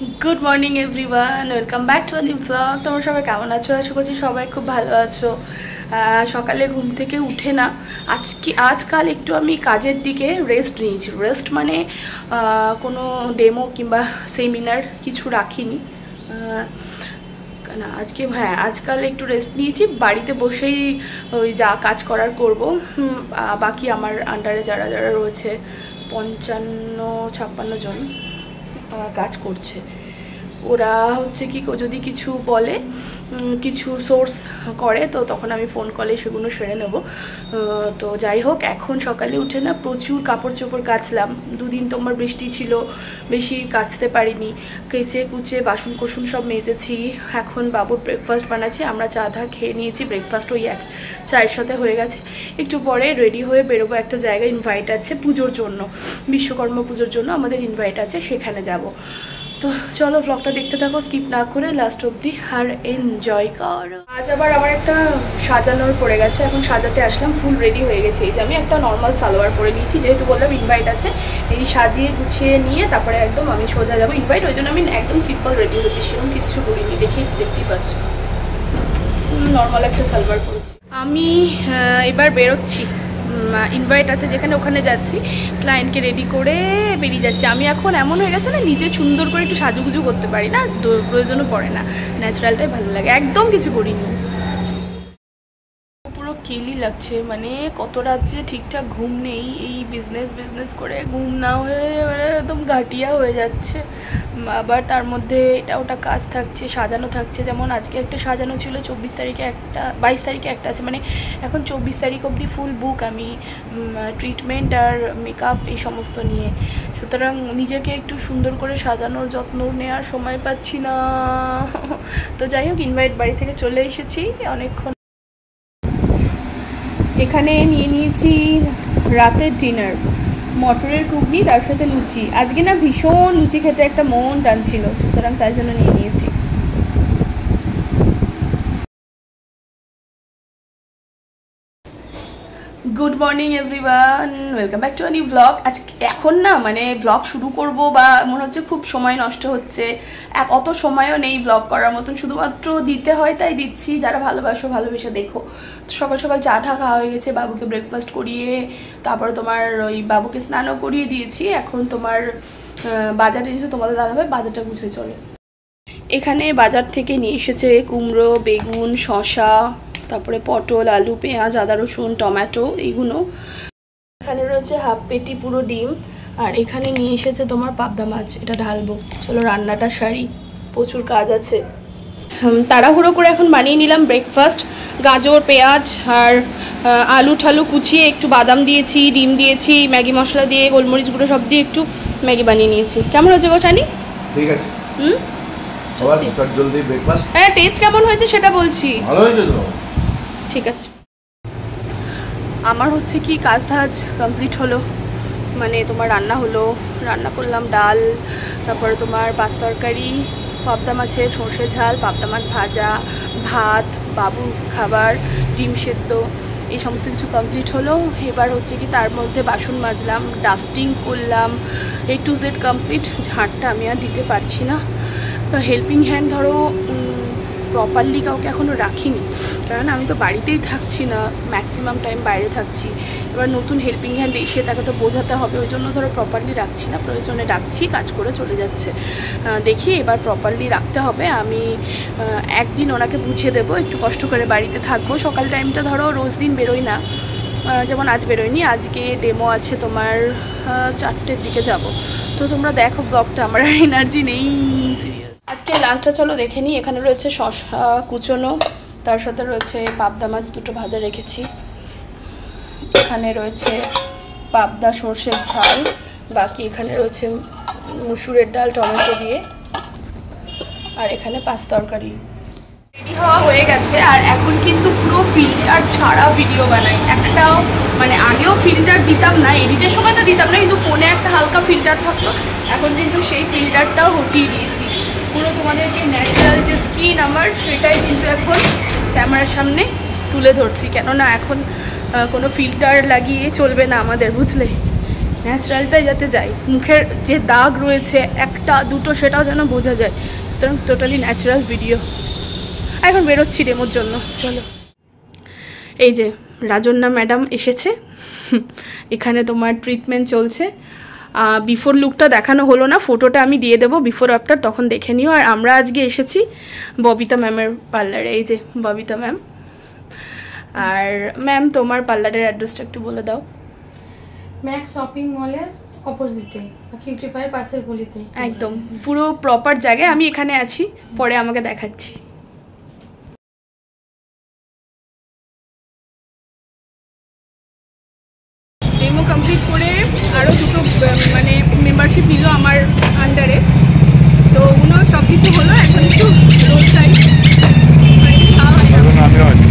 Good morning everyone, welcome back to a new blog. তোমরা সবাই কেমন আছো? আশা করছি সবাই খুব ভালো আছো। সকালে ঘুম থেকে উঠে না আজকাল একটু আমি কাজের দিকে রেস্ট নিয়েছি। রেস্ট মানে কোনো ডেমো কিংবা সেমিনার কিছু রাখিনি না আজকে। হ্যাঁ, আজকাল একটু রেস্ট নিয়েছি, বাড়িতে বসেই ওই যা কাজ করার করব। বাকি আমার আন্ডারে যারা যারা রয়েছে 55-56 জন কাজ করছে। ওরা হচ্ছে কি যদি কিছু বলে, কিছু সোর্স করে, তো তখন আমি ফোন কলে সেগুলো সেরে নেব। তো যাই হোক, এখন সকালে উঠে না প্রচুর কাপড় চোপড় কাচলাম। দুদিন তোমার বৃষ্টি ছিল, বেশি কাচতে পারিনি। কেচে কুচে বাসন কোসন সব মেজেছি। এখন বাবুর ব্রেকফাস্ট বানাচ্ছি। আমরা চা ধা খেয়ে নিয়েছি, ব্রেকফাস্ট ওই চায়ের সাথে হয়ে গেছে। একটু পরে রেডি হয়ে বেরোবো, একটা জায়গায় ইনভাইট আছে পুজোর জন্য, বিশ্বকর্মা পুজোর জন্য আমাদের ইনভাইট আছে, সেখানে যাব। তো চলো ব্লগটা দেখতে থাকো, স্কিপ না করে লাস্ট অবধি, আর এনজয় করো। আজ আবার আমার একটা সাজানোর পড়ে গেছে, এখন সাজাতে আসলাম। ফুল রেডি হয়ে গেছে। এই যে আমি একটা নর্মাল সালোয়ার পরে নিয়েছি, যেহেতু বললাম ইনভাইট আছে। এই সাজিয়ে গুছিয়ে নিয়ে তারপরে একদম আমি সোজা যাবো ইনভাইট। ওই জন্য আমি একদম সিম্পল রেডি হয়েছি, সেরকম কিচ্ছু করিনি। দেখতেই পাচ্ছ, নর্মাল একটা সালোয়ার পরেছি। আমি এবার বেরোচ্ছি, ইনভাইট আছে যেখানে, ওখানে যাচ্ছি। ক্লায়েন্টকে রেডি করে বেরিয়ে যাচ্ছি। আমি এখন এমন হয়ে গেছে না, নিজে সুন্দর করে একটু সাজুগুজু করতে পারি না, প্রয়োজনও পড়ে না, ন্যাচারালটাই ভালো লাগে। একদম কিছু করিনি, পুরো কেলি লাগছে। মানে কত রাত যে ঠিকঠাক ঘুম নেই, এই বিজনেস করে ঘুম না হয়ে একদম ঘাটিয়া হয়ে যাচ্ছে। আবার তার মধ্যে এটা ওটা কাজ থাকছে, সাজানো থাকছে। যেমন আজকে একটা সাজানো ছিল, 24 তারিখে একটা, 22 তারিখে একটা আছে। মানে এখন 24 তারিখ অবধি ফুল বুক আমি, ট্রিটমেন্ট আর মেকআপ এই সমস্ত নিয়ে। সুতরাং নিজেকে একটু সুন্দর করে সাজানোর যত্ন নেওয়ার সময় পাচ্ছি না। তো যাই হোক, ইনভাইট বাড়ি থেকে চলে এসেছি অনেকক্ষণ। এখানে নিয়ে নিয়েছি রাতের ডিনার, মটরের ঘুগনি, তার সাথে লুচি। আজকে না ভীষণ লুচি খেতে একটা মন টানছিল, সুতরাং তাই জন্য নিয়ে নিয়েছি। Good morning everyone, welcome back to a new blog. আজকে এখন না মানে ব্লগ শুরু করব বা মনে হচ্ছে খুব সময় নষ্ট হচ্ছে। অত সময়ও নেই ব্লগ করার মতন, শুধুমাত্র দিতে হয় তাই দিচ্ছি। যারা ভালোবাসো, ভালোবেসে দেখো। সকাল সকাল চা ঠা খাওয়া হয়ে গেছে, বাবুকে ব্রেকফাস্ট করিয়ে তারপরে তোমার ওই বাবুকে স্নানও করিয়ে দিয়েছি। এখন তোমার বাজারে এসে তোমাদের দাদাভাই বাজারটা গুছিয়ে চলে। এখানে বাজার থেকে নিয়ে এসেছে কুমড়ো, বেগুন, শসা, তারপরে পটল, আলু, পেঁয়াজ, আদা রসুন, টমেটো, এইগুলো। এখানে রয়েছে হাফ পেটি পুরো ডিম। আর এখানে নিয়ে এসেছে তোমার পাবদা মাছ, এটা ঢালবো। চলো রান্নাটা সারি, প্রচুর কাজ আছে। তাড়াহুড়ো করে এখন বানিয়ে নিলাম ব্রেকফাস্ট। গাজর, পেঁয়াজ আর আলু ঠালু কুচিয়ে, একটু বাদাম দিয়েছি, ডিম দিয়েছি, ম্যাগি মশলা দিয়ে, গোলমরিচ গুঁড়ো সব দিয়ে একটু ম্যাগি বানিয়ে নিয়েছি। কেমন হয়েছে গো টানি? ঠিক আছে। হ্যাঁ, টেস্ট কেমন হয়েছে সেটা বলছি। ভালো হয়েছে তো, ঠিক আছে। আমার হচ্ছে কি কাজ ধাজ কমপ্লিট হলো, মানে তোমার রান্না হলো। রান্না করলাম ডাল, তারপরে তোমার পাঁচ তরকারি, পাবদা মাছের সর্ষে ঝাল, পাবদা মাছ ভাজা, ভাত, বাবু খাবার, ডিম সেদ্ধ, এই সমস্ত কিছু কমপ্লিট হলো। এবার হচ্ছে কি তার মধ্যে বাসন মাজলাম, ডাস্টিং করলাম, A to Z কমপ্লিট। ঝাঁটটা আমি আর দিতে পারছি না। হেল্পিং হ্যান্ড ধরো প্রপারলি কাউকে এখনও রাখিনি, কারণ আমি তো বাড়িতেই থাকছি না, ম্যাক্সিমাম টাইম বাইরে থাকছি। এবার নতুন হেল্পিং হ্যান্ড এসে তাকে তো বোঝাতে হবে, ওই জন্য ধরো প্রপারলি রাখছি না। প্রয়োজনে ডাকছি, কাজ করে চলে যাচ্ছে। দেখি এবার প্রপারলি রাখতে হবে। আমি একদিন ওনাকে বুঝিয়ে দেবো, একটু কষ্ট করে বাড়িতে থাকবো। সকাল টাইমটা ধরো রোজ দিন বেরোই না, যেমন আজ বেরোয়নি। আজকে ডেমো আছে তোমার 4টের দিকে যাব। তো তোমরা দেখো ব্লগটা, আমার এনার্জি নেই সিরিয়াস। আজকে লাস্টটা চলো দেখে নিই। এখানে রয়েছে শসা কুচোনো, তার সাথে রয়েছে পাবদা মাছ দুটো ভাজা রেখেছি। এখানে রয়েছে পাবদা সর্ষের ঝাল, বাকি এখানে রয়েছে মুসুরের ডাল টমেটো দিয়ে, আর এখানে পাঁচ তরকারি। রেডি হওয়া হয়ে গেছে, আর এখন কিন্তু পুরো ফিল্টার ছাড়া ভিডিও বানাই। একটাও মানে আগেও ফিল্টার দিতাম না, এডিটের সময় তো দিতাম না, কিন্তু ফোনে একটা হালকা ফিল্টার থাকতো। এখন কিন্তু সেই ফিল্টারটাও হটিয়ে দিয়েছি। পুরো তোমাদেরকে ন্যাচারাল যে স্কিন আমার, সেটাই কিন্তু এখন ক্যামেরার সামনে তুলে ধরছি। কেননা এখন কোনো ফিল্টার লাগিয়ে চলবে না আমাদের, বুঝলে? ন্যাচারালটাই যাতে যায়, মুখের যে দাগ রয়েছে একটা দুটো সেটাও যেন বোঝা যায়, সুতরাং টোটালি ন্যাচারাল ভিডিও। এখন বেরোচ্ছি ডেমোর জন্য, চলো। এই যে রাজন্যা ম্যাডাম এসেছে, এখানে তোমার ট্রিটমেন্ট চলছে। বিফোর লুকটা দেখানো হলো না, ফটোটা আমি দিয়ে দেবো বিফোর আফটার, তখন দেখে নিও। আর আমরা আজকে এসেছি ববিতা ম্যামের পার্লারে। এই যে ববিতা ম্যাম। আর ম্যাম তোমার পার্লারের অ্যাড্রেসটা একটু বলে দাও। ম্যাক্স শপিং মলের অপোজিটে, পাখির কৃপার পাশের গলিতে, একদম পুরো প্রপার জায়গায়। আমি এখানে আছি, পরে আমাকে দেখাচ্ছি। ডেমো কমপ্লিট করে আরও দুটো মানে মেম্বারশিপ নিল আমার আন্ডারে, তো ওগুলো সব কিছু হলো। এখন একটু রোড সাইড খাওয়া হয় না।